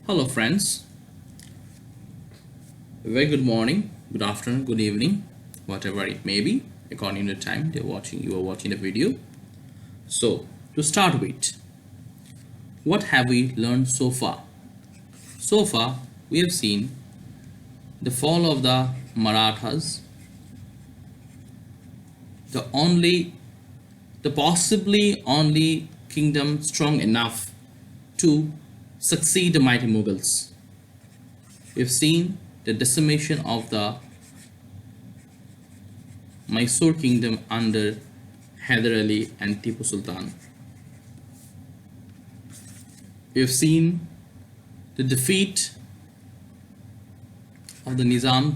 Hello, friends. A very good morning, good afternoon, good evening, whatever it may be, according to the time you are watching the video. So, to start with, what have we learned so far? So far, we have seen the fall of the Marathas, the only, the possibly only kingdom strong enough to succeed the mighty Mughals. We've seen the decimation of the Mysore kingdom under Hyder Ali and Tipu Sultan. We've seen the defeat of the Nizam.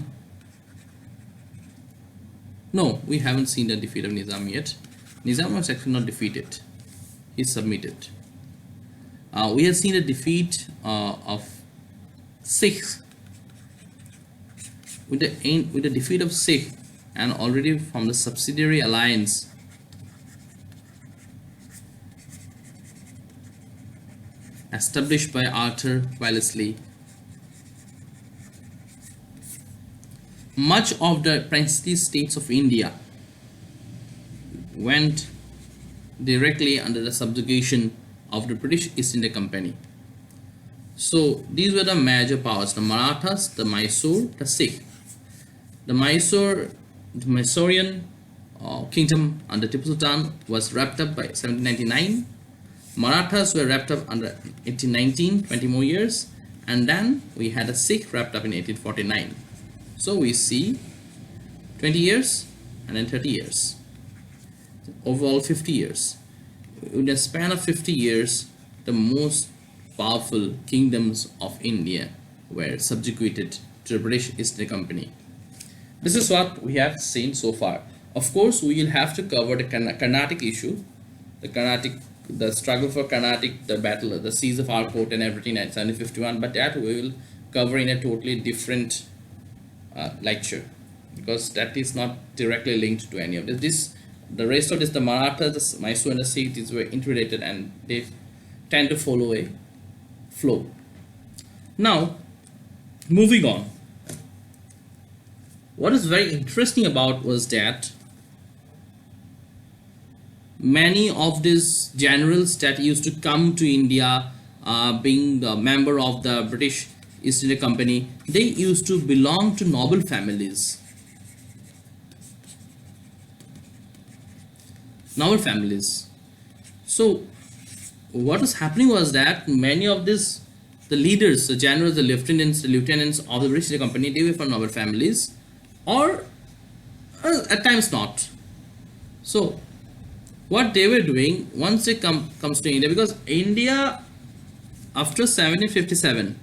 No, we haven't seen the defeat of Nizam yet. Nizam was actually not defeated. He submitted. We have seen the defeat of Sikhs with the defeat of Sikh, and already from the subsidiary alliance established by Arthur Wellesley. Much of the princely states of India went directly under the subjugation of the British East India Company. So these were the major powers: the Marathas, the Mysore, the Sikh. The Mysorean kingdom under Tipu Sultan was wrapped up by 1799. Marathas were wrapped up under 1819, 20 more years, and then we had a Sikh wrapped up in 1849. So we see 20 years and then 30 years. Overall 50 years. In a span of 50 years, the most powerful kingdoms of India were subjugated to the British East India Company. This is what we have seen so far. Of course, we will have to cover the Carnatic issue, the struggle for Carnatic, the battle, the siege of Arcot and everything at 1751, but that we will cover in a totally different lecture, because that is not directly linked to any of this. The rest of this, the Marathas, the Mysore and the Sikh, these were interrelated and they tend to follow a flow. Now, moving on. What is very interesting about was that many of these generals that used to come to India, being a member of the British East India Company, they used to belong to noble families. Noble families. So what was happening was that many of these, the leaders, the generals, the lieutenants of the British East India Company, they were from noble families, or at times not. So what they were doing once it comes to India, because India after 1757,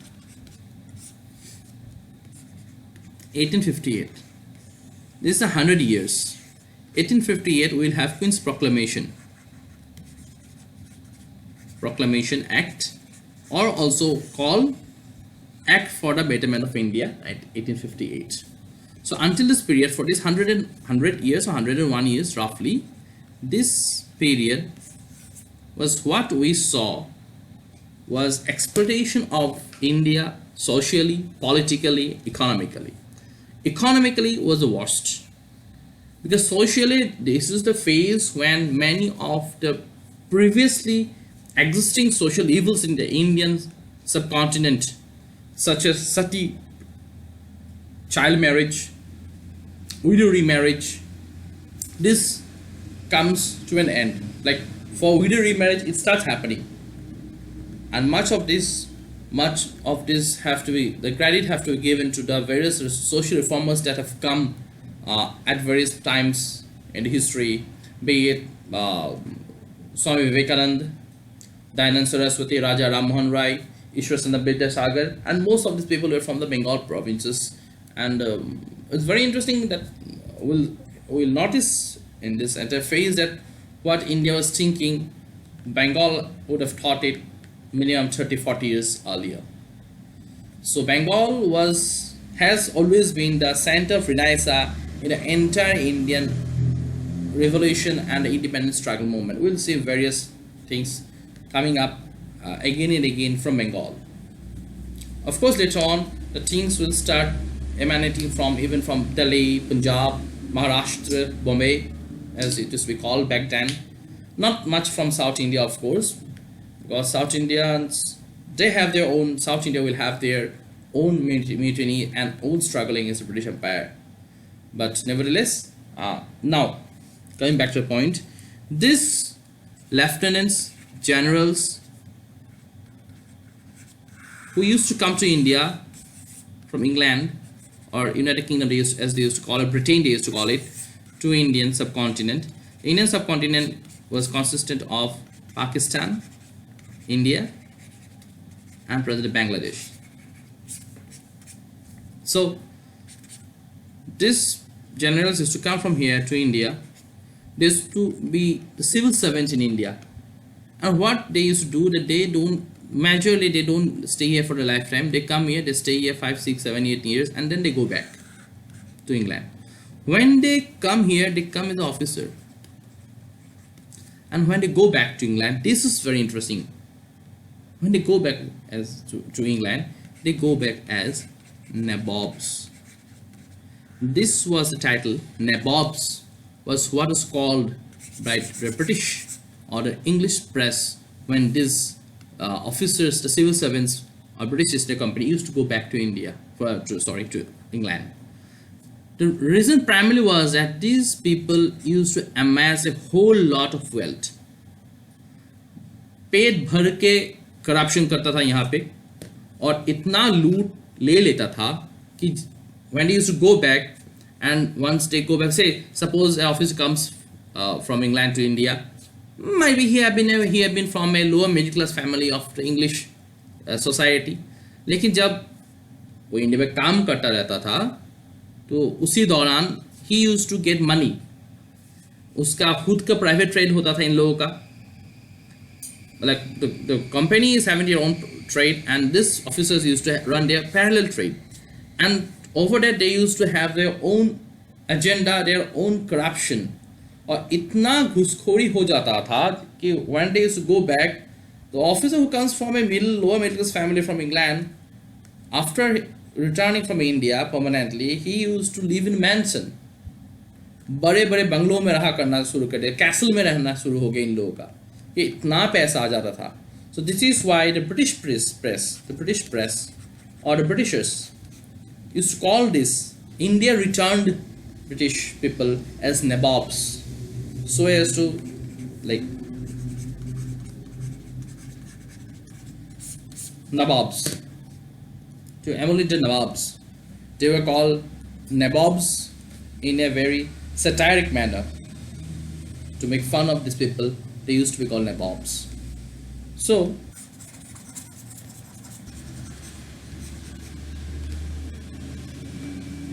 1858, this is 100 years. 1858 we will have Queen's Proclamation Act, or also called Act for the Betterment of India at 1858. So until this period, for this 100 years or 101 years roughly, this period was what we saw was exploitation of India socially, politically, economically. Economically was the worst, because socially this is the phase when many of the previously existing social evils in the Indian subcontinent, such as sati, child marriage, widow remarriage, this comes to an end. Like for widow remarriage, it starts happening, and much of this have to be, the credit have to be given to the various social reformers that have come at various times in the history, be it Swami Vivekananda, Dayanand Saraswati, Raja Ram Mohan Rai, Ishwar Chandra Vidyasagar, and most of these people were from the Bengal provinces. And it's very interesting that we'll notice in this entire phase that what India was thinking, Bengal would have taught it minimum 30-40 years earlier. So Bengal has always been the center of Renaissance in the entire Indian revolution and the independence struggle movement. We'll see various things coming up again and again from Bengal. Of course, later on, the things will start emanating from even from Delhi, Punjab, Maharashtra, Bombay, as it used to be called back then. Not much from South India, of course, because South Indians, they have their own. South India will have their own mutiny and own struggling against the British Empire. But nevertheless, now coming back to the point, these lieutenants, generals who used to come to India from England or United Kingdom, as they used to call it, Britain, they used to call it, to Indian subcontinent. Indian subcontinent was consistent of Pakistan, India, and present Bangladesh. So these generals used to come from here to India. They used to be the civil servants in India, and what they used to do, that they don't stay here for a lifetime. They come here, they stay here 5, 6, 7, 8 years, and then they go back to England. When they come here, they come as an officer, and when they go back to England, this is very interesting. When they go back as to England, they go back as nabobs. This was the title. Nabobs was what was called by the British or the English press when these officers, the civil servants or British East India Company, used to go back to to England. The reason primarily was that these people used to amass a whole lot of wealth. पेट भर के corruption करता था यहाँ पे, और इतना लूट ले लेता था कि when they used to go back, and once they go back, say suppose an officer comes from England to India, maybe he had been from a lower middle class family of the English society, लेकिन जब वो India में काम करता रहता था तो उसी दौरान he used to get money. उसका खुद का प्राइवेट ट्रेड होता था इन लोगों का, like the company is having their own trade, and these officers used to run their parallel trade, and over there they used to have their own agenda, their own corruption. और इतना घुसखोरी हो जाता था कि when they used to go back, the officer who comes from a lower middle class family from England, after returning from India permanently, he used to live in mansion. बड़े बड़े बंगलों में रहा करना शुरू कर दिया, कैसल में रहना शुरू हो गया इन लोगों का, ये इतना पैसा आ जाता था. So this is why the British press or the Britishers used to call this India returned British people as nabobs, so as to like nabobs, to emulate the nabobs. They were called nabobs in a very satiric manner. To make fun of these people, they used to be called nabobs. So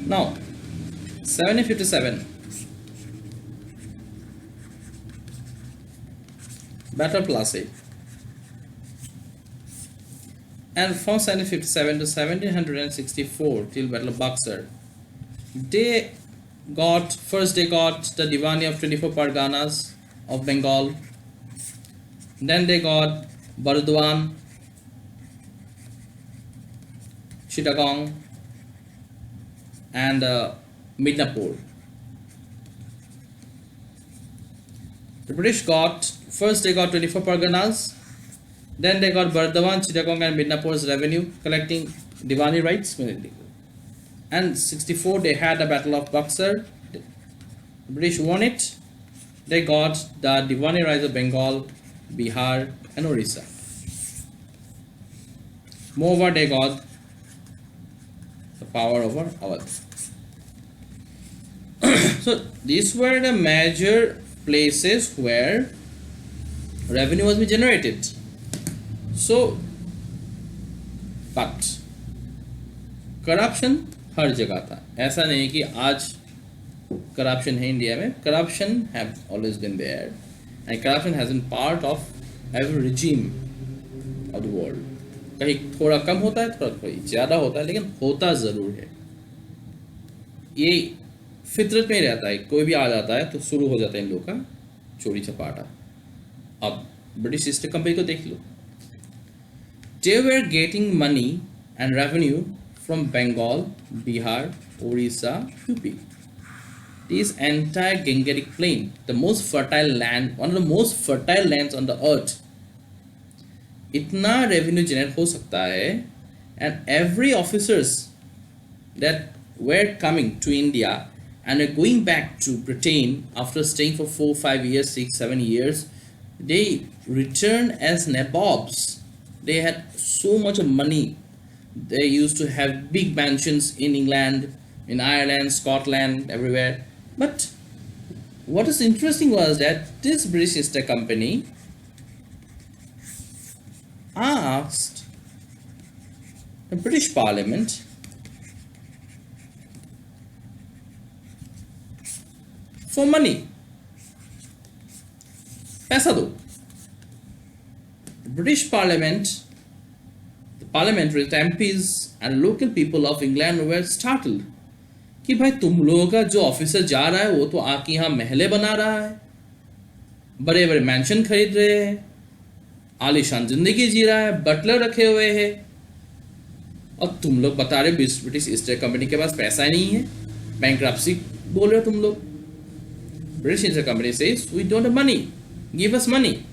now 1757 Battle of Plassey, and from 1757 to 1764 till Battle of Buxar, they got the Diwani of 24 Parganas of Bengal, then they got Burdwan, Chittagong, and Midnapur. The British they got 24 Parganas, then they got Burdwan, Chittagong, and Midnapur's revenue collecting Diwani rights. And 64 they had the Battle of Buxar. The British won it. They got the Diwani rights of Bengal, Bihar, and Orissa. Moreover, they got the power over Awadh. So these were the major places where revenue was generated. So, but corruption हर जगह था. ऐसा नहीं कि आज corruption है India में. Corruption have always been there, and corruption has been part of every regime of the world. कहीं थोड़ा कम होता है, थोड़ा कोई ज़्यादा होता है, लेकिन होता ज़रूर है. ये फितरत में रहता है. कोई भी आ जाता है तो शुरू हो जाता है इन लोगों का चोरी चपाटा. अब ब्रिटिश ईस्ट इंडिया कंपनी को देख लो. They were getting money and revenue from Bengal, Bihar, Orissa, UP. This entire Gangetic plain, the most fertile land, one of the most fertile lands on the earth, इतना revenue generate हो सकता है, and every officers that were coming to India and are going back to Britain after staying for 4, 5 years, 6, 7 years, they returned as nabobs. They had so much of money. They used to have big mansions in England, in Ireland, Scotland, everywhere. But what is interesting was that this British East India Company asked the British Parliament for money. पैसा दो. The British Parliament, the parliamentary MPs and local people of England were startled कि भाई तुम लोगों का जो officer जा रहा है वो तो आके यहाँ महले बना रहा है, बड़े बड़े मैंशन खरीद रहे हैं, आलीशान जिंदगी जी रहा है, बटलर रखे हुए हैं, और तुम लोग बता रहे ब्रिटिश ईस्ट इंडिया कंपनी के पास पैसा नहीं है, बैंक्रप्सी बोल रहे हो तुम लोग. British East India Company says we don't have money, give us money.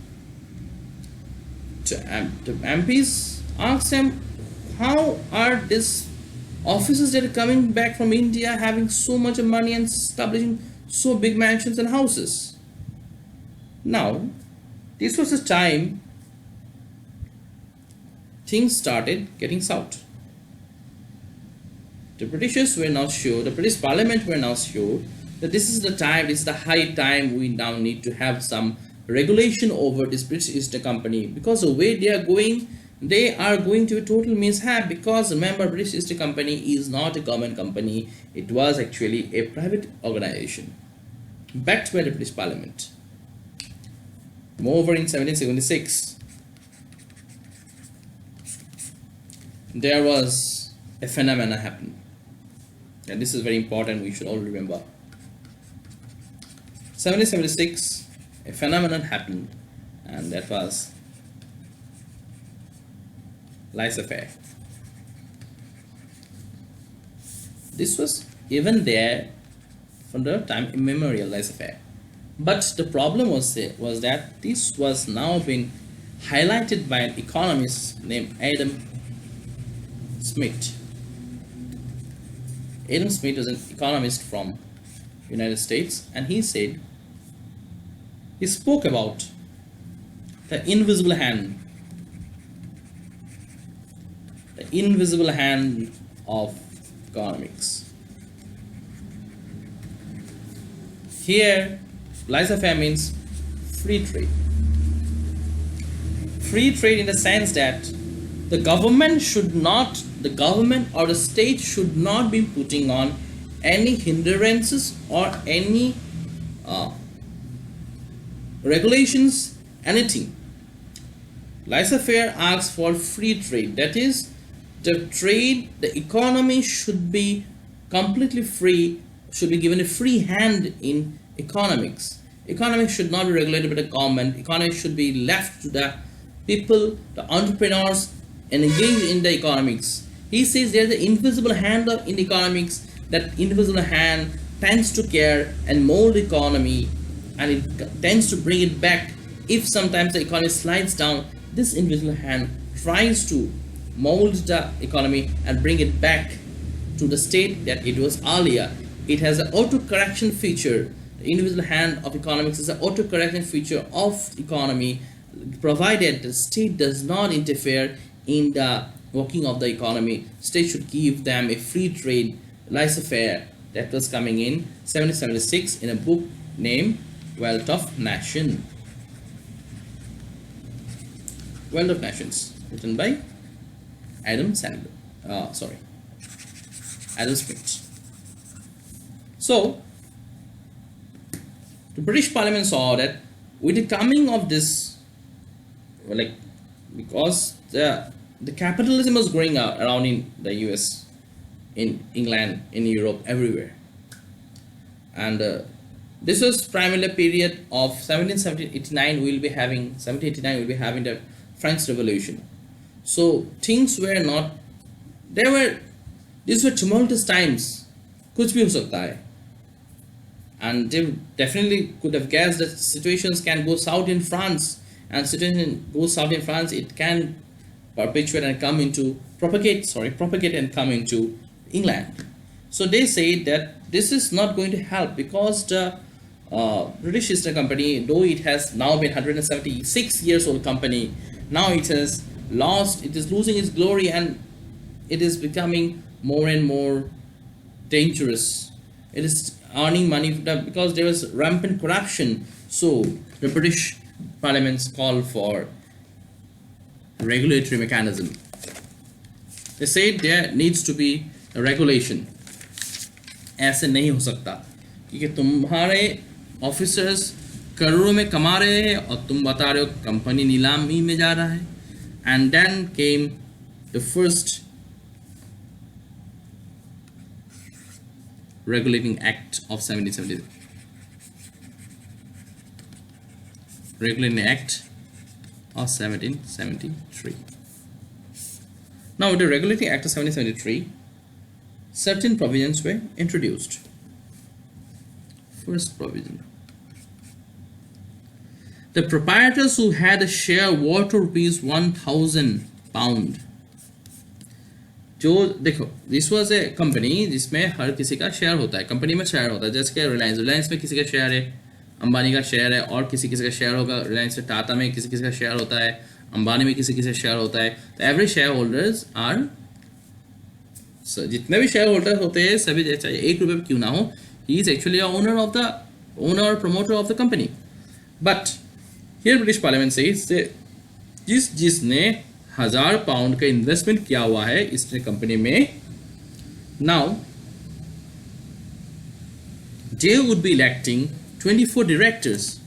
The MPs asked them, how are these officers that are coming back from India having so much money and establishing so big mansions and houses? Now, this was the time things started getting south. The Britishers were now sure, the British Parliament were now sure that this is the time, this is the high time we now need to have some regulation over this British East India Company, because the way they are going to a total mishap. Because remember, British East India Company is not a government company, it was actually a private organization backed by the British Parliament. Moreover, in 1776 there was a phenomena happened, and this is very important, we should all remember. 1776 a phenomenon happened, and that was laissez-faire. This was even there from the time immemorial, laissez-faire. But the problem was that this was now being highlighted by an economist named Adam Smith. Adam Smith was an economist from United States, and he spoke about the invisible hand of economics. Here, laissez-faire means free trade. Free trade in the sense that the government or the state should not be putting on any hindrances or any regulations, anything. Laissez-faire asks for free trade, that is, the economy should be completely free, should be given a free hand in economics. Economics should not be regulated by the government. Economics should be left to the people, the entrepreneurs engaged in the economics. He says there's an invisible hand in economics. That invisible hand tends to care and mold the economy, and it tends to bring it back. If sometimes the economy slides down, this invisible hand tries to mold the economy and bring it back to the state that it was earlier. It has an auto-correction feature. The invisible hand of economics is an auto-correction feature of economy, provided the state does not interfere in the working of the economy. State should give them a free trade, laissez-faire, that was coming in 1776 in a book named Wealth of Nations. Wealth of Nations, written by Adam Smith. So, the British Parliament saw that with the coming of this, because the capitalism was growing around in the US, in England, in Europe, everywhere, and this was primarily a period of 1789. We'll be having the French Revolution. So things were not there were these were tumultuous times, कुछ भी हो सकता है, and they definitely could have guessed that situations can go south in France, and situation goes south in France, it can perpetuate and come into propagate and come into England. So they say that this is not going to help because the British East India Company, though it has now been 176 years old company, now it has lost, it is losing its glory, and it is becoming more and more dangerous. It is earning money because there is rampant corruption. So the British Parliament's call for regulatory mechanism. They say there needs to be a regulation. ऐसे नहीं हो सकता क्योंकि तुम्हारे officers करोड़ों में कमा रहे हैं और तुम बता रहे हो कंपनी नीलामी में जा रहा है. And then came the first regulating act of 1770, regulating act of 1773. Now with the regulating act of 1773, certain provisions were introduced. First provision: the proprietors who had a share worth rupees 1000 pound. जो देखो, this was a company जिसमें हर किसी का share होता है, company में share होता है, जैसे कि रिलायंस में किसी का शेयर है, अंबानी का शेयर है, और किसी किसी का शेयर होगा. रिलायंस में टाटा में किसी किसी का शेयर होता है, अंबानी में किसी किसी का शेयर होता है. तो एवरी शेयर होल्डर्स आर, जितने भी शेयर होल्डर होते हैं सभी, चाहे 1 रुपये क्यों ना हो, ही इज एक्चुअली ओनर और promoter of the company. But here British parliament says जिसने 1000 पाउंड का इन्वेस्टमेंट किया हुआ है इसने कंपनी में, now they would be electing 24 directors.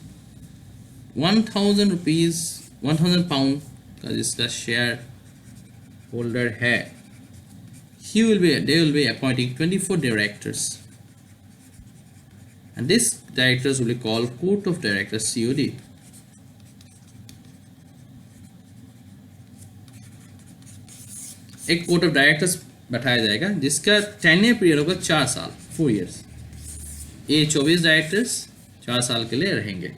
1000 rupees, 1000 pound का जिसका शेयर होल्डर है, they will be appointing 24 directors, and these directors will be called Court of Directors, COD. एक कोर्ट ऑफ डायरेक्टर्स बैठाया जाएगा जिसका टेन्योर पीरियड होगा 4 साल, 4 years. ये 24 डायरेक्टर्स 4 साल के लिए रहेंगे.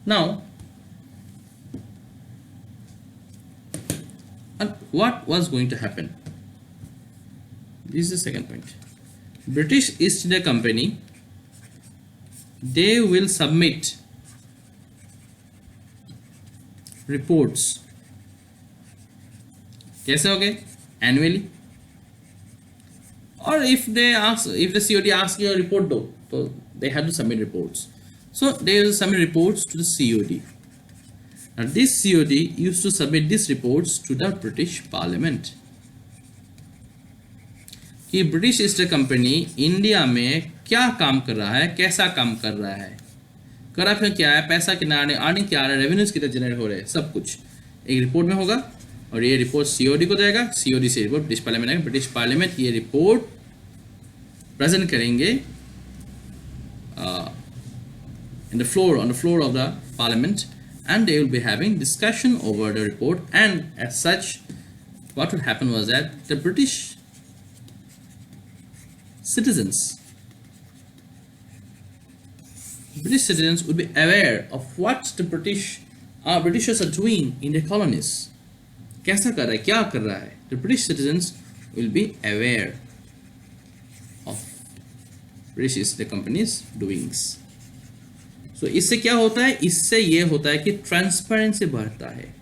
Now what was going to happen? This is the second point. British East India Company, they will submit reports. कैसे हो गए? Annually. Or if the COD asks you a report though, so they have to submit reports. So they will submit reports to the COD. Now this COD used to submit these reports to the British Parliament. कि British east India company India में क्या काम कर रहा है, कैसा काम कर रहा है, करप्शन क्या है, पैसा कितना अर्निंग क्या आ रहा है, रेवेन्यूज कितने जनरेट हो रहे हैं, सब कुछ एक रिपोर्ट में होगा. और ये रिपोर्ट सीओडी को जाएगा, सीओडी से रिपोर्ट ब्रिटिश पार्लियामेंट आएगा, ब्रिटिश पार्लियामेंट ये रिपोर्ट प्रेजेंट करेंगे on the floor of the Parliament, and they will be having discussion over the report. And as such what will happen was that the British citizens would be aware of what the Britishers are doing in their colonies. कैसा कर रहा है, क्या कर रहा है. The British citizens will be aware of British East India Company's doings. So इससे क्या होता है? इससे ये होता है कि ट्रांसपेरेंसी बढ़ता है.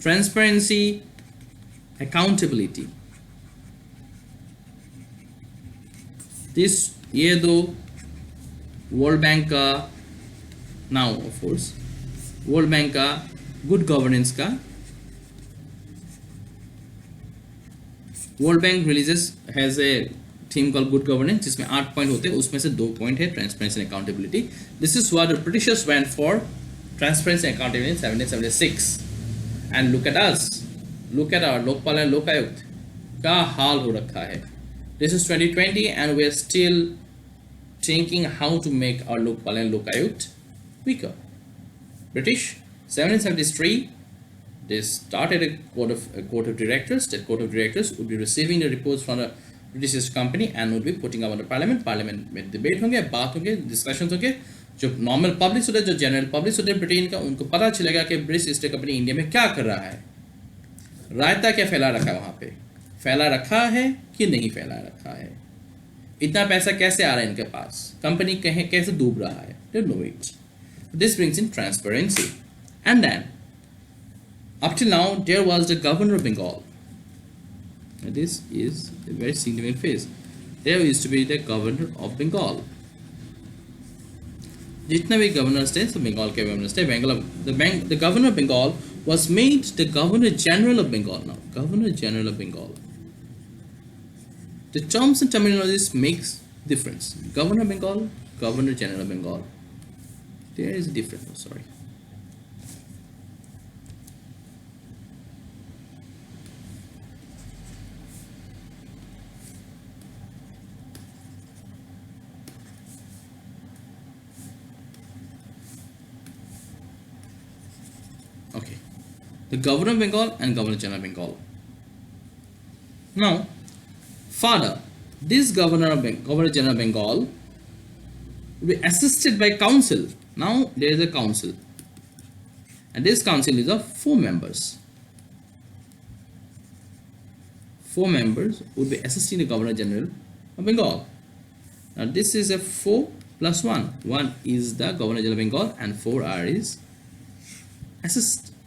ट्रांसपेरेंसी, अकाउंटेबिलिटी, ये दो वर्ल्ड बैंक का, now of course world bank का गुड गवर्नेंस का, world bank releases has a theme called good governance जिसमें 8 पॉइंट होते हैं, उसमें से 2 पॉइंट है transparency and accountability. This is what the Britishers went for, transparency and accountability in 1776. And look at us, look at our Lokpal and Lokayukta का हाल हो रखा है. This is 2020 and we are still thinking how to make our Lokpal and Lokayukt weaker. British 1773 they started a court of directors. That court of directors would be receiving the reports from the British East Company and would be putting up on the parliament. Parliament में debate होंगे, बात होंगे, discussions होंगे. जो normal public होते हैं, जो general public होते हैं ब्रिटेन का, उनको पता चलेगा कि ब्रिटिश ईस्ट कंपनी इंडिया में क्या कर रहा है, रायता क्या फैला रखा है, वहाँ पे फैला रखा है कि नहीं फैला रखा है, इतना पैसा कैसे आ रहा है इनके पास, कंपनी कहीं कैसे डूब रहा है. They know it. This brings in transparency. And then up till now there was the governor of Bengal. And this is a very significant phase. There used to be the governor of Bengal. जितने भी governors थे सब बंगाल के governors थे. The governor of Bengal was made the governor general of Bengal. Now governor general of Bengal, the terms and terminologies makes difference. Governor of Bengal, governor general of Bengal, there is a difference. Oh, sorry. Okay, the governor of Bengal and governor general of Bengal. Now, further, this governor general of Bengal will be assisted by council. Now there is a council, and this council is of 4 members. 4 members would be assisting the governor general of Bengal. Now this is a 4 plus 1. 1 is the governor general of Bengal, and 4 are his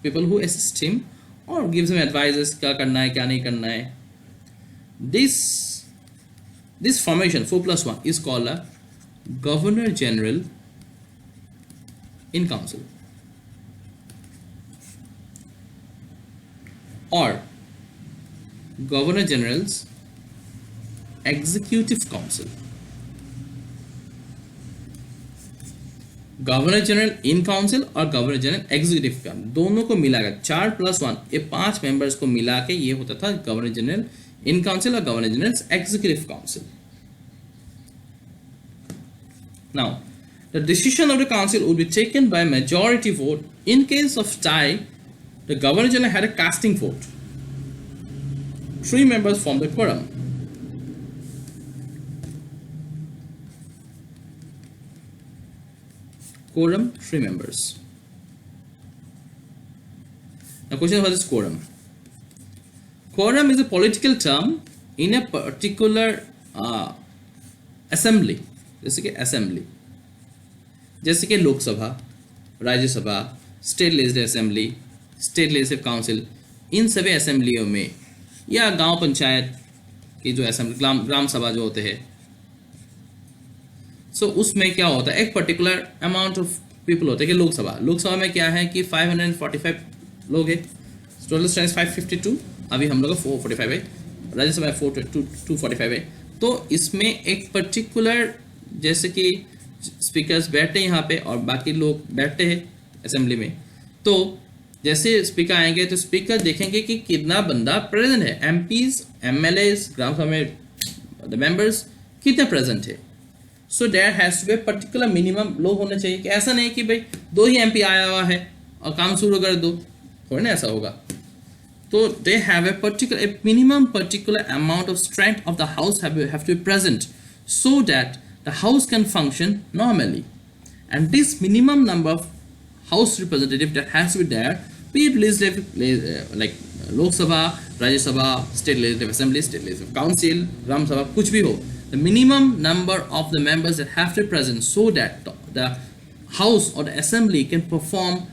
people who assist him or gives him advices क्या करना है क्या नहीं करना है. This formation 4 plus 1 is called a governor general in council, or governor general's executive council. Governor general in council और governor general executive council दोनों को मिलाकर 4 + 1 ये 5 मेंबर्स को मिला के ये होता था गवर्नर जनरल इन काउंसिल और governor general executive council. Now, the decision of the council would be taken by majority vote. In case of tie, the governor general had a casting vote. 3 members form the quorum. Quorum 3 members. Now, question: what is quorum? Quorum is a political term in a particular assembly. जैसे कि assembly, जैसे कि Lok Sabha, Rajya Sabha, state legislative assembly, state legislative council, इन सभी असेंबलियों में या गांव पंचायत की जो असेंबली ग्राम सभा जो होते हैं, सो उसमें क्या होता है एक पर्टिकुलर अमाउंट ऑफ पीपल होते हैं कि लोकसभा में क्या है कि 545 लोग हैं, टोटल स्ट्रेंथ 552, अभी हम लोग का 445 है, राज्यसभा में 245 है. तो इसमें एक पर्टिकुलर जैसे कि स्पीकर्स बैठते हैं यहाँ पे और बाकी लोग बैठते हैं असेंबली में, तो जैसे स्पीकर आएंगे तो स्पीकर देखेंगे कि कितना बंदा प्रेजेंट है, एमपीज, एमएलएस, ग्राम सभा में द मेंबर्स कितने प्रेजेंट है. So there has to be particular minimum लोग होने चाहिए, कि ऐसा नहीं कि भाई 2 ही एमपी आया हुआ है और काम शुरू कर दो, थोड़ा ना ऐसा होगा. तो they have a particular minimum particular amount of strength of the house have to be present so that the house can function normally, and this minimum number of house representative that has to be there, be it legislative like Lok Sabha, Rajya Sabha, state legislative assembly, state legislative council, Gram Sabha, kuch bhi ho, the minimum number of the members that have to be present so that the house or the assembly can perform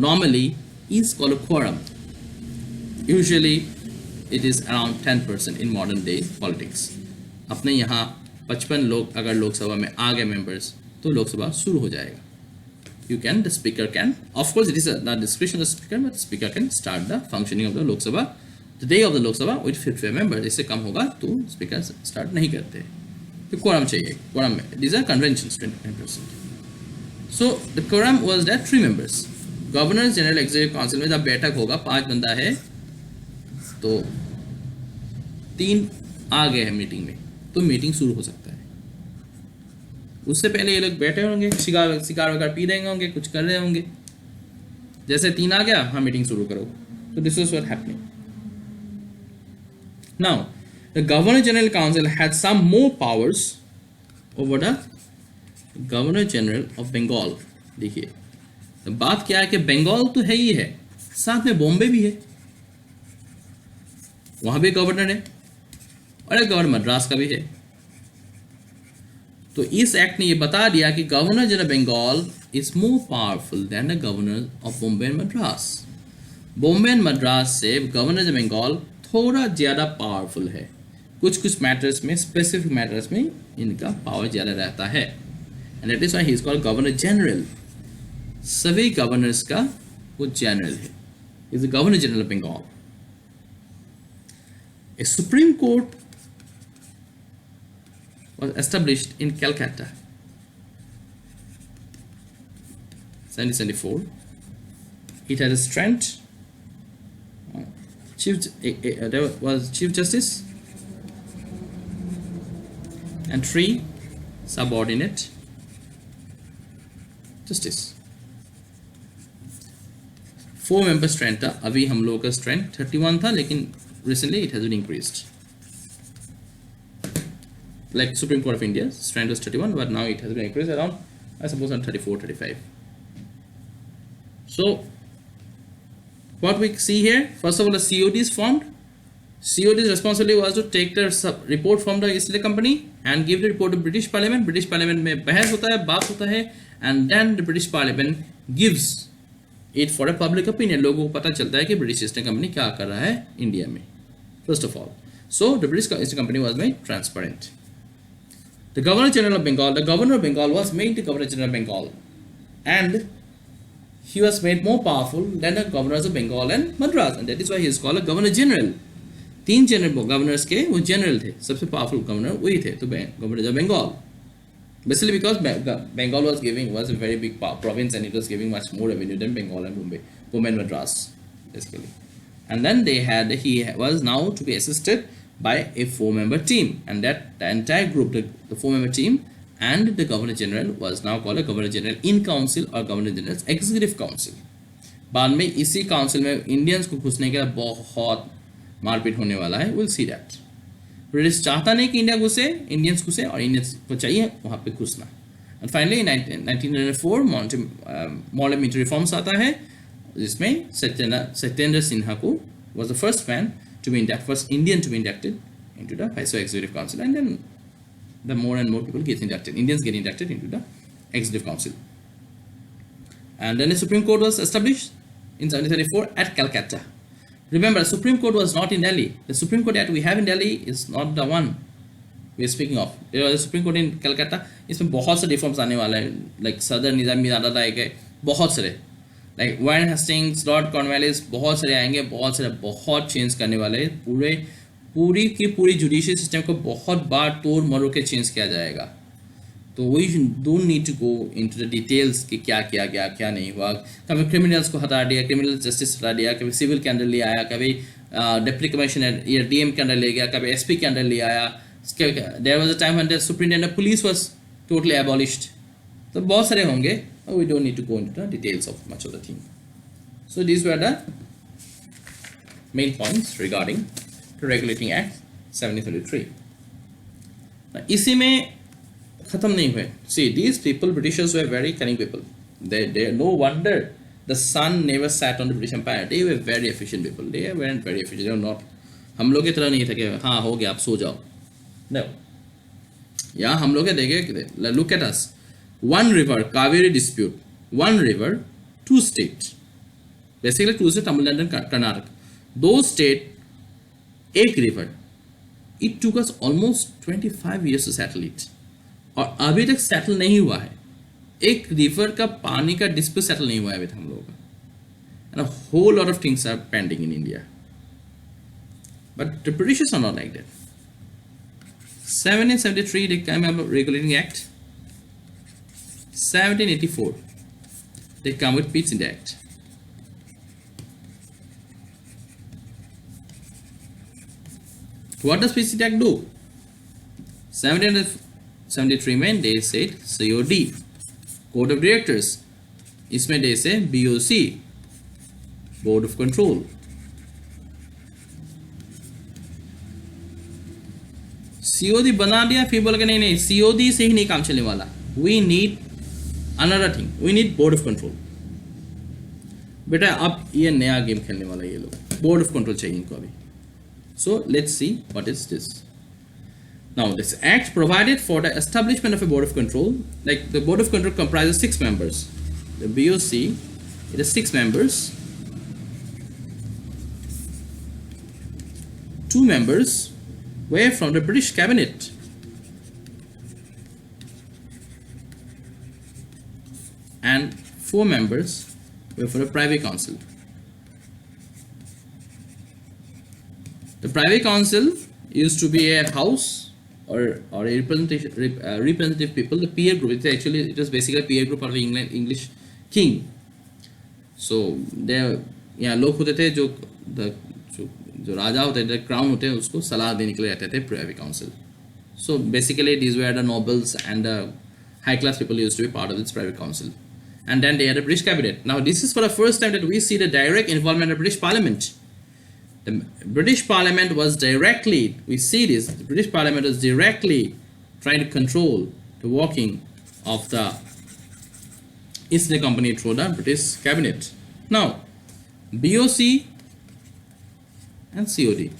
normally is called a quorum. Usually it is around 10% in modern day politics. अपने यहाँ 55 लोग अगर लोकसभा में आ गए members तो लोकसभा शुरू हो जाएगा. You can, the speaker can, of course it is the discretion of the speaker, but the speaker can start the functioning of the Lok Sabha, the day of the Lok Sabha with 55 members. इससे कम होगा तो speaker start नहीं करते. तो quorum चाहिए, quorum में these are conventions 29%. So the quorum was that 3 members. Governor general executive council में जब बैठक होगा 5 बंदा है तो 3 आ गए हैं मीटिंग में तो मीटिंग शुरू हो सकता है. उससे पहले ये लोग बैठे होंगे, शिकार वगैरह पी रहे होंगे, कुछ कर रहे होंगे. जैसे 3 आ गया, हाँ मीटिंग शुरू करो. So this is what happening. Now, the Governor General Council had some more powers over the Governor General of Bengal. देखिए, तो बात क्या है कि बंगाल तो है ही है, साथ में बॉम्बे भी है, वहां भी गवर्नर है, और एक गवर्नर मद्रास का भी है. तो इस एक्ट ने ये बता दिया कि governor general Bengal is more powerful than the governor of Bombay and Madras. Bombay and Madras से गवर्नर जनरल बंगाल थोड़ा ज़्यादा पावरफुल है. कुछ मैटर्स में, स्पेसिफिक मैटर्स में इनका पावर ज़्यादा रहता है. And that is why he is called governor general. सभी गवर्नर्स का वो जनरल है, is the governor general of Bengal. A Supreme Court was established in Calcutta, 1774. It had a strength. There was Chief Justice and 3 subordinate justice. 4-member strength था. अभी हम लोग का strength 31 था, लेकिन recently it has been increased. Like Supreme Court of India, strength was 31, but now it has been increased around, I suppose, on 34, 35. So what we see here, first of all, the COD is formed. COD's responsibility was to take the report from the East India Company and give the report to British Parliament. British Parliament में बहस होता है, बात होता है, and then the British Parliament gives it for a public opinion. लोगों को पता चलता है कि British East India Company क्या कर रहा है इंडिया में. First of all, so the British East India Company was made transparent. The Governor General of Bengal, the Governor of Bengal was made the Governor General of Bengal, and he was made more powerful than the governors of Bengal and Madras, and that is why he is called a Governor General. 3 general governors के वो general थे, सबसे powerful governor वही थे, तो governor of Bengal. Basically because Bengal was a very big province, and it was giving much more revenue than Bengal and Bombay and Madras, basically. And then he was now to be assisted by a 4-member team, and that the entire group, the 4-member team and the Governor General was now called a Governor General in Council or Governor General's Executive Council. बाद में इसी council में Indians को घुसने के लिए बहुत मारपीट होने वाला है. Will see that. ब्रिटिश चाहता नहीं कि इंडिया घुसे, इंडियंस घुसे, और इंडियंस को चाहिए वहाँ पे घुसना. And finally 1904 model military reforms आता है, जिसमें सत्येंद्र सिन्हा को was the first man to be inducted, first Indian to be inducted into the Viceroy Executive Council, and then the more and more people get inducted. Indians get inducted into the Executive Council. And then the Supreme Court was established in 1734 at Calcutta. Remember, Supreme Court was not in Delhi. The Supreme Court that we have in Delhi is not the one we are speaking of. There was a Supreme Court in Calcutta. इसमें बहुत से reforms आने वाला है, like सदर निज़ाम भी ज़्यादा आएगा, बहुत सारे, like Warren Hastings, Lord Cornwallis, बहुत सारे आएंगे, बहुत चेंज करने वाले हैं. पूरी की पूरी जुडिशियल सिस्टम को बहुत बार तोड़ मरोड़ के चेंज किया जाएगा. तो we don't need to go into the details कि क्या किया गया, क्या नहीं हुआ. कभी क्रिमिनल्स को हटा दिया, क्रिमिनल जस्टिस हटा दिया, कभी सिविल के अंडर ले आया, कभी डिप्टी कमिश्नर या डीएम के अंडर ले गया, कभी एसपी के अंडर ले आया. There was a time when the superintendent of police was totally abolished. तो बहुत सारे होंगे, we don't need to go into the details of much of the thing. So this were the main points regarding the regulating act 1733. इसी में खत्म नहीं हुए. See, these people, Britishers, were very cunning people. They no wonder the sun never sat on the British Empire. They were very efficient people. They weren't very efficient. They were not. हम लोग की तरह नहीं थे कि हाँ हो गया आप सो जाओ. No. यहाँ हम लोग देखे, look at us. One river, Kaveri dispute. One river, 2 states. Basically 2 states, Tamil Nadu and Karnataka. Those states, एक river. It took us almost 25 years to settle it. और अभी तक सेटल नहीं हुआ है. एक रिवर का पानी का डिस्प्यूट सेटल नहीं हुआ है अभी तक हम लोगों का. And a whole lot of things are pending in India, but the Britishers are not like that. 1773 they came up with regulating act. 1784 they come with Peace in the Act. What does Peace in the Act do? 1773 में they said COD, Code of Directors. इसमें they say BOC, board of control. COD बना दिया, फिर बोल के नहीं नहीं COD से ही नहीं काम चलने वाला, we need another thing, we need board of control. बेटा अब ये नया गेम खेलने वाला ये लोग, board of control चाहिए इनको अभी. So let's see what is this. Now this act provided for the establishment of a board of control. Like the board of control comprises 6 members. The BOC, it is 6 members. 2 members were from the British cabinet. And 4 members were from the Privy Council. The Privy Council used to be a house or a representative people, the peer group. It's actually, it was basically a peer group of the English king. So there, यहाँ लोग होते थे जो राजा होते थे, crown होते हैं, उसको सलाह देने के लिए रहते थे privy council. So basically these were the nobles and the high class people used to be part of this private council. And then they had a British cabinet. Now this is for the first time that we see the direct involvement of British Parliament. The British Parliament was directly, we see this, the British Parliament was directly trying to control the working of the East India Company through the British cabinet. Now BOC and COD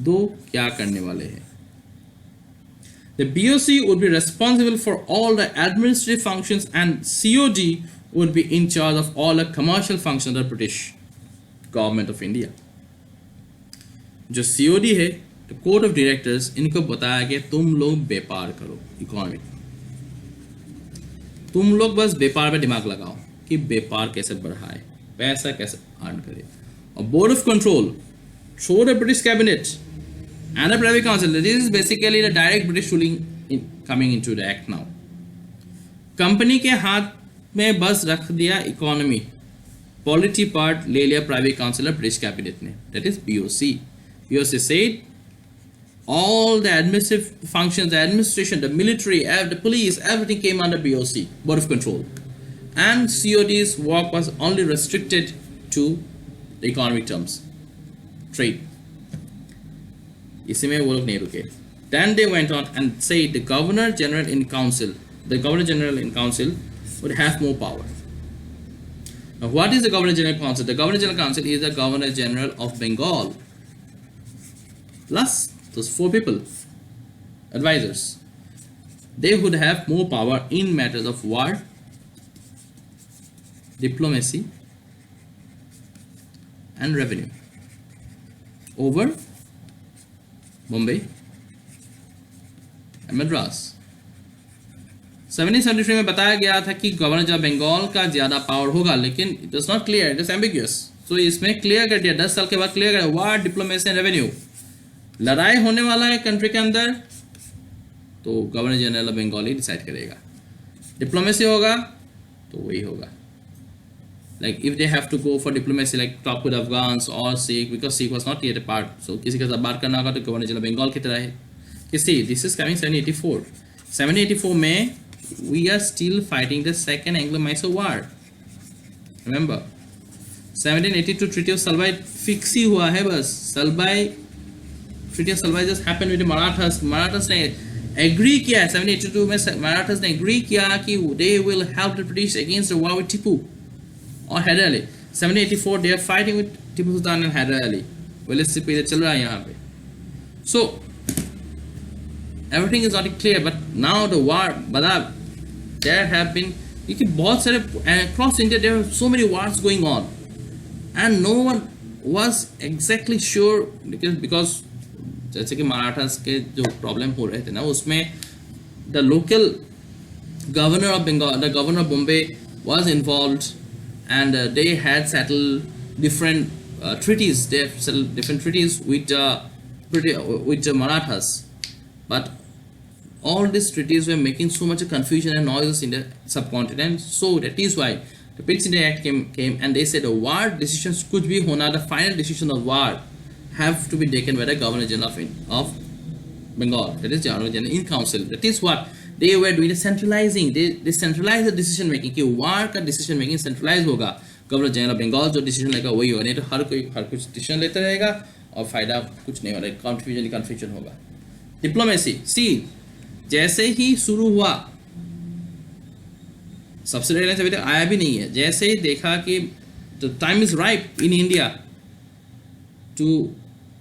दो क्या करने वाले हैं? The BOC would be responsible for all the administrative functions and COD would be in charge of all the commercial functions of the British government of India. जो COD है, the court of directors, इनको बताया कि तुम लोग व्यापार करो, economy, तुम लोग बस व्यापार पे दिमाग लगाओ कि व्यापार कैसे बढ़ाए, पैसा कैसे अर्न करे. और board of control through the British cabinet and the Privy Council, this is basically the direct British ruling coming into the act now. Company के हाथ में बस रख दिया इकोनॉमी, पॉलिटी पार्ट ले लिया प्राइवेट काउंसिल और ब्रिटिश कैबिनेट ने, that is BOC. BOC said all the administrative functions, the administration, the military, the police, everything came under BOC, Board of Control. And COD's work was only restricted to the economic terms, trade. इसी में वो लोग नहीं रुके. Then they went on and said the Governor General in Council, the Governor General in Council would have more power. Now what is the Governor General Council? The Governor General Council is the Governor General of Bengal plus those 4 people, advisors. They would have more power in matters of war, diplomacy and revenue over Bombay and Madras. 1773 में बताया गया था कि governor general Bengal का ज़्यादा power होगा, लेकिन it is not clear, it is ambiguous. तो इसमें क्लियर कर दिया, 10 साल के बाद क्लियर कर दिया, वार, डिप्लोमेसी एंड रेवेन्यू. लड़ाई होने वाला है कंट्री के अंदर तो गवर्नर जनरल ऑफ बंगाल ही डिसाइड करेगा. डिप्लोमेसी होगा तो वही होगा. Like if they have to go for diplomacy, like talk with Afghans or Sikh, because Sikh was not yet a part, so किसी का बात करना होगा तो गवर्नर जनरल बंगाल की तरह है. किसी, this is coming 1784. 1784 में we are still fighting the second Anglo-Mysore war. Remember, 1782 Treaty of Salbai fix ही हुआ है बस. Salbai, Treaty of Salbai just happened with the Marathas. Marathas ने agree किया, 1782 में Marathas ने agree किया कि they will help the British against the war with Tipu और Haider Ali. 1784 they are fighting with Tipu Sultan and Haider Ali. well इससे पहले चल रहा है यहाँ पे. So everything is not clear, but now the war, but there have been, देखिए बहुत सारे across India there are so many wars going on and no one was exactly sure, because जैसे कि मराठास के जो प्रॉब्लम हो रहे थे ना, उसमें the local governor of Bengal, the governor of Bombay was involved. And they had settled different treaties. They have settled different treaties with the Marathas. But all these treaties were making so much confusion and noise in the subcontinent. So that is why the British India Act came and they said the war decisions could be hona. The final decision of war have to be taken by the Governor General of Bengal. That is Governor General in Council. That is what they were doing, the centralizing. They centralize the decision making कि war का decision making centralized होगा. Governor general of Bengal जो decision लेगा वही होगा, नहीं तो हर कुछ डिसीजन लेता रहेगा और फायदा कुछ नहीं हो रहा है, कन्फ्यूजन होगा। डिप्लोमेसी सी जैसे ही शुरू हुआ, सब्सिडी अभी तक आया भी नहीं है, जैसे ही देखा कि the time is ripe in India to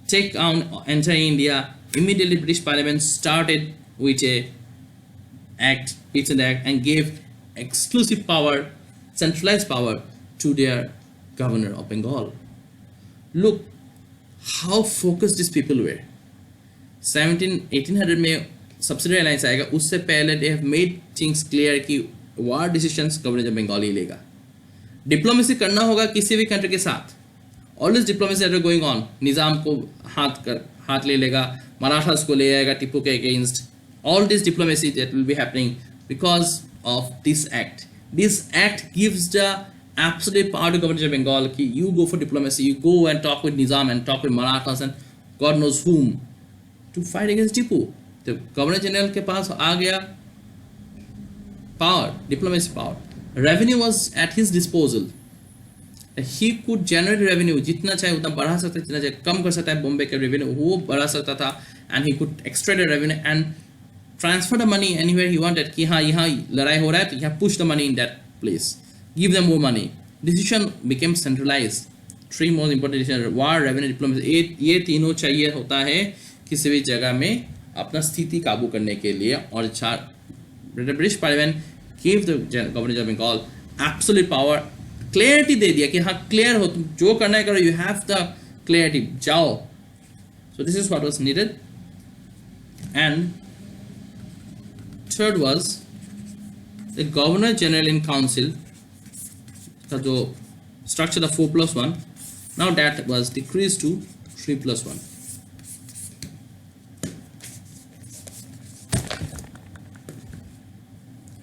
take on enter India, immediately British Parliament started with a act, Peace and Act, and gave exclusive power, centralized power to their governor of Bengal. Look how focused these people were. 1800 में subsidy alliance आएगा, उससे पहले they have made things clear कि war decisions governor of Bengal ही लेगा। Diplomacy करना होगा किसी भी कंट्री के साथ, always diplomacy are going on. Nizam को हाथ ले लेगा, मराठास को ले आएगा टिप्पू के against, all this diplomacy that will be happening because of this act. This act gives the absolute power to governor of Bengal कि you go for diplomacy, you go and talk with Nizam and talk with Marathas and God knows whom to fight against Tipu. तो governor general के पास आ गया power, diplomacy power. Revenue was at his disposal, he could generate revenue, जितना चाहे उतना बढ़ा सकता है, जितना चाहे कम कर सकता है। बॉम्बे के रेवेन्यू वो बढ़ा सकता था, and he could extract the revenue and transfer the money anywhere he wanted कि हाँ यहाँ लड़ाई हो रहा है तो यहाँ push the money in that place, give them more money. Decision became centralise. 3 most important decision, war, revenue, diplomacy, ये तीनों चाहिए होता है किसी भी जगह में अपना स्थिति काबू करने के लिए। और British parliament give the governor of Bengal absolute power, clarity दे दिया कि हाँ क्लियर हो, तुम जो करना है करो, यू हैव द क्लियरिटी, जाओ। So this is what was needed. And third was the governor general in council का जो स्ट्रक्चर था 4+1, now that was decrease to 3+1।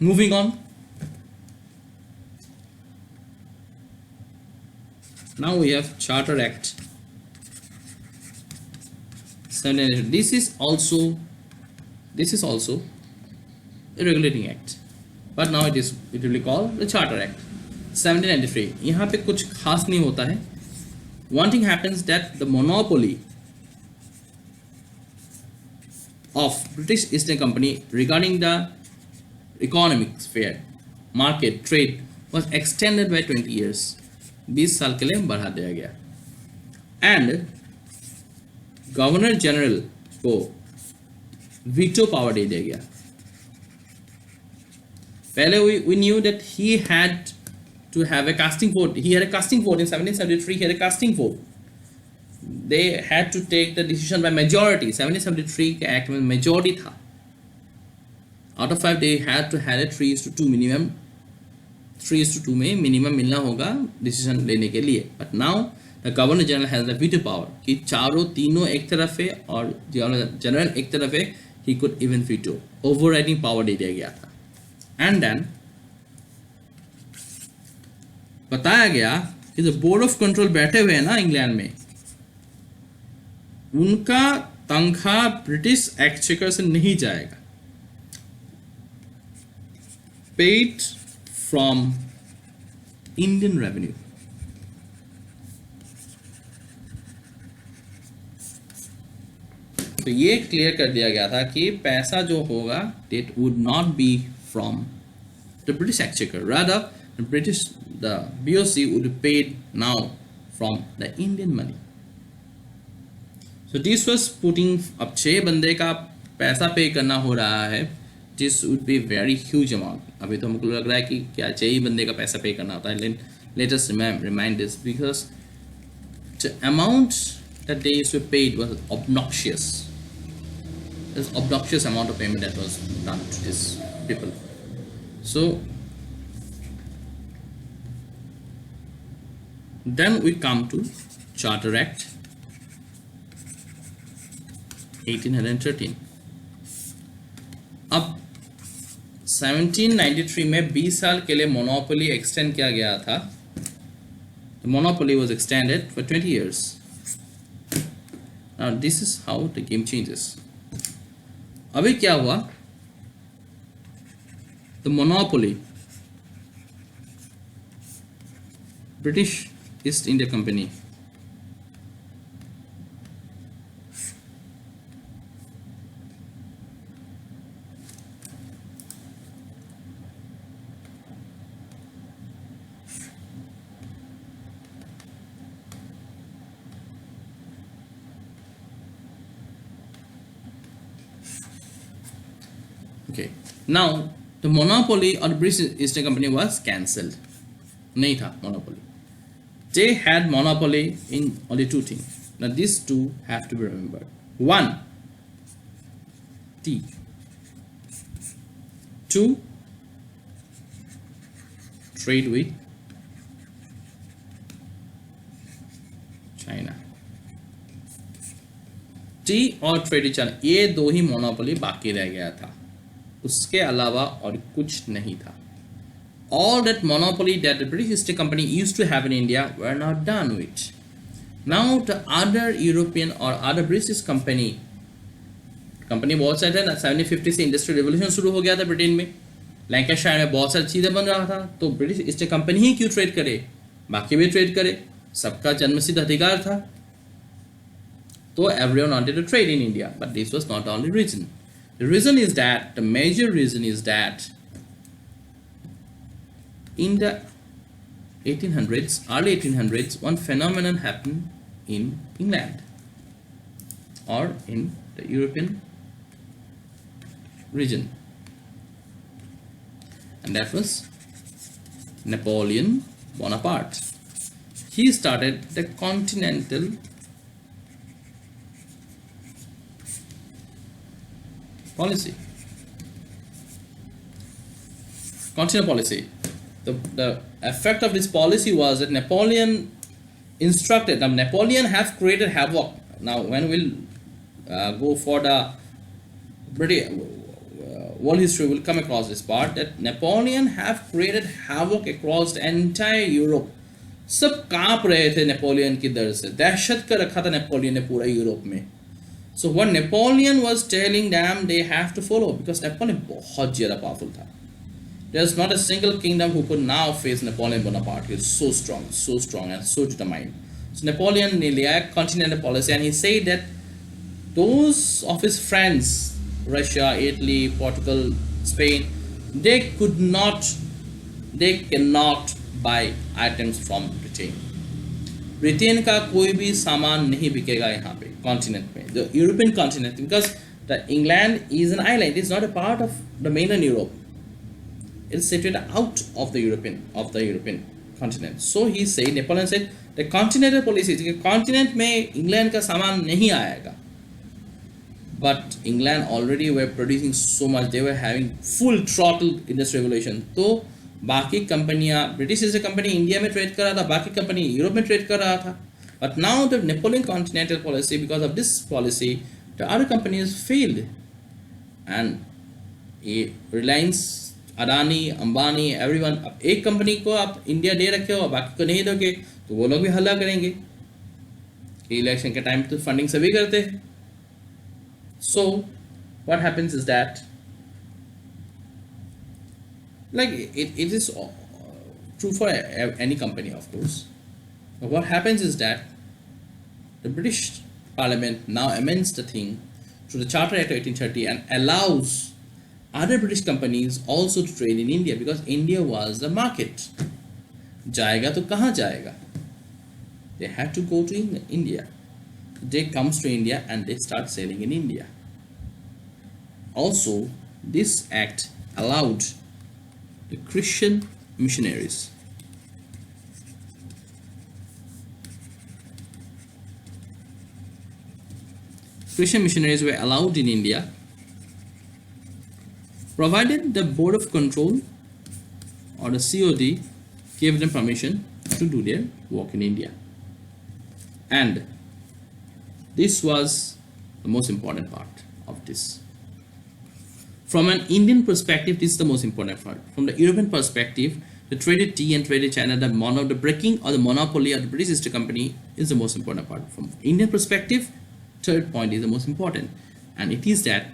Moving on, now we have Charter Act 1793. This is also a regulating act, but now it will be called the Charter Act 1793. यहाँ पे कुछ खास नहीं होता है। One thing happens that the monopoly of British East India Company regarding the economic sphere, market, trade was extended by 20 years. 20 साल के लिए बढ़ा दिया गया। एंड गवर्नर जनरल को वीटो पावर दे दिया गया। पहले we knew that he had to have a casting vote. He had a casting vote in 1773. He had a casting vote. They had to take the decision by majority. 1773 के act में majority था। Out of 5 they had to have a 3:2 minimum, 3:2 में minimum मिलना होगा decision लेने के लिए। But now the governor general has the veto power कि तीनों एक तरफ है और जनरल एक तरफ है, he could even veto, overriding power दे दिया गया था। एंड देन बताया गया कि जो बोर्ड ऑफ कंट्रोल बैठे हुए हैं ना इंग्लैंड में, उनका तनख्वाह ब्रिटिश एक्सचेकर से नहीं जाएगा, पेड from Indian revenue. तो ये क्लियर कर दिया गया था कि पैसा जो होगा it would not be from the British Exchequer, rather the BOC would be paid now from the Indian money. So this was putting, अब 6 बंदे का पैसा पे करना हो रहा है, this would be very huge amount. अभी तो हमको लग रहा है कि क्या 6 ही बंदे का पैसा पे करना होता है। Let us remind this because the amount that they used to pay was obnoxious. There's obnoxious amount of payment that was done to these people. So then we come to Charter Act 1813. अब 1793 में 20 साल के लिए monopoly extend किया गया था। The monopoly was extended for 20 years. Now this is how the game changes. अभी क्या हुआ? The monopoly British East India Company. Okay, now the monopoly of the British East India Company was cancelled. नहीं था monopoly. They had monopoly in only two things. Now these two have to be remembered. One, tea. Two, trade with China. T और trade with China, ये दो ही monopoly बाकी रह गया था, उसके अलावा और कुछ नहीं था. All that monopoly that the British East India Company used to have in India were not done with. Now the other European or other British company बहुत सारे थे ना. 1750 से इंडस्ट्रियल रिवोल्यूशन शुरू हो गया था ब्रिटेन में, लैंकाशायर में बहुत सारी चीज़ें बन रहा था, तो ब्रिटिश ईस्ट इंडिया कंपनी ही क्यों ट्रेड करे, बाकी भी ट्रेड करे, सबका जन्मसिद्ध अधिकार था. तो everyone wanted to trade in India, but this was not the only reason. The reason is that, the major reason is that in the 1800s, early 1800s, one phenomenon happened in England or in the European region, and that was Napoleon Bonaparte. He started the continental policy. Continental policy. The effect of this policy was that Napoleon instructed. Now Napoleon have created havoc. Now when we'll go for the British world history, we'll come across this part that Napoleon have created havoc across the entire Europe. सब कांप रहे थे Napoleon की डर से, दहशत कर रखा था नेपोलियन ने पूरा यूरोप में. So what Napoleon was telling them, they have to follow, because Napoleon बहुत ज़्यादा powerful था. There's not a single kingdom who could now face Napoleon Bonaparte. He's so strong and so determined. So Napoleon ने लिया continental policy, and he said that those of his friends, Russia, Italy, Portugal, Spain, they cannot buy items from Britain. Britain का कोई भी सामान नहीं बिकेगा यहाँ पे कॉन्टिनेंट में, the European continent, because the England is an island. It is not a part of the mainland Europe. It's situated out of the European continent. So he said, Napoleon said, the continental policy, continent में England का सामान नहीं आएगा. But England already were producing so much, they were having full throttle industrial revolution. तो बाकी कंपनियां, British east India company India में trade कर रहा था, बाकी कंपनी यूरोप में ट्रेड कर रहा था. But now the Napoleon continental policy, because of this policy, the other companies failed, and Reliance, Adani, Ambani, everyone, अब एक कंपनी को आप इंडिया दे रखे हो, बाकी को नहीं दोगे, तो वो लोग भी हल्ला करेंगे कि इलेक्शन के टाइम तो फंडिंग सभी करते हैं. So what happens is that, like it is true for any company, of course, but what happens is that the British Parliament now amends the thing through the Charter Act of 1830 and allows other British companies also to trade in India, because India was the market. जाएगा तो कहाँ जाएगा? They had to go to India. They comes to India and they start selling in India. Also, this act allowed the Christian missionaries were allowed in India, provided the Board of Control or the COD gave them permission to do their work in India. And this was the most important part of this. From an Indian perspective, this is the most important part. From the European perspective, the traded tea and traded China, the breaking or the monopoly of the British East India Company is the most important part. From Indian perspective, third point is the most important, and it is that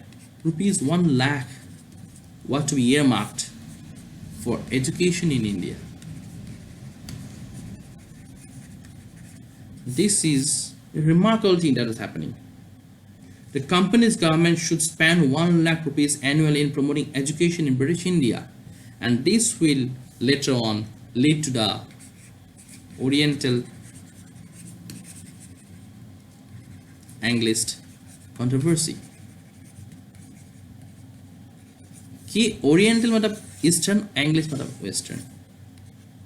rupees 1 lakh were to be earmarked for education in India. This is a remarkable thing that is happening. The company's government should spend 1 lakh rupees annually in promoting education in British India, and this will later on lead to the Oriental Anglist controversy. कि oriental मतलब eastern, एंग्लिश मतलब western.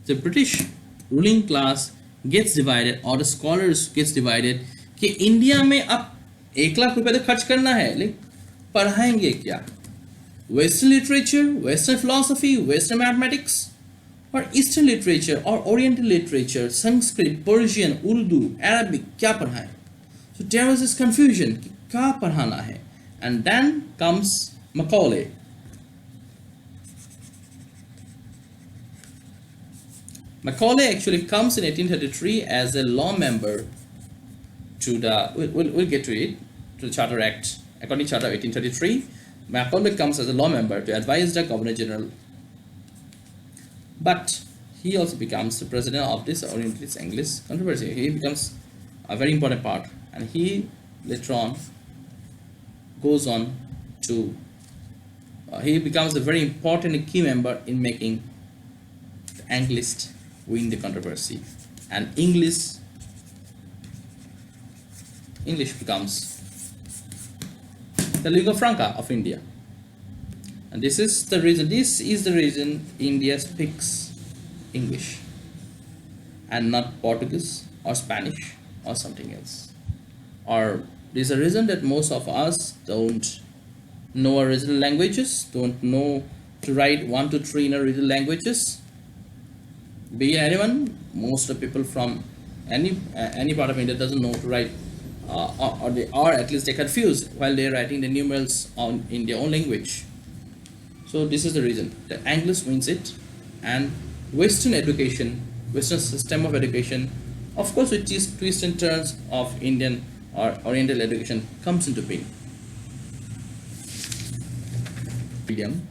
The British ruling class gets divided or the scholars gets divided कि India में अब 1 लाख रुपए तो खर्च करना है, लेकिन पढ़ाएंगे क्या? Western literature, western philosophy, western mathematics, और ईस्टर्न लिटरेचर और oriental literature, Sanskrit, Persian, Urdu, Arabic, क्या पढ़ाएं? So there was this confusion कि क्या पढ़ाना है. And then comes Macaulay. Macaulay actually comes in 1833 as a law member to the, we'll get to it, to the Charter Act. According to Charter of 1833, Macaulay comes as a law member to advise the Governor General. But he also becomes the president of this Orientalist English controversy. He becomes a very important part, and he later on goes on to, he becomes a very important and key member in making the Anglist win the controversy, and English becomes the lingua franca of India. And this is the reason India speaks English and not Portuguese or Spanish or something else. Or this is the reason that most of us don't know our original languages, don't know to write 1 to 3 in our original languages. Be anyone, most of the people from any part of India doesn't know to write, or at least they're confused while they're writing the numerals in their own language. So this is the reason. The English wins it, and Western education, Western system of education, of course with these twists and turns of Indian or Oriental education, comes into being. Medium.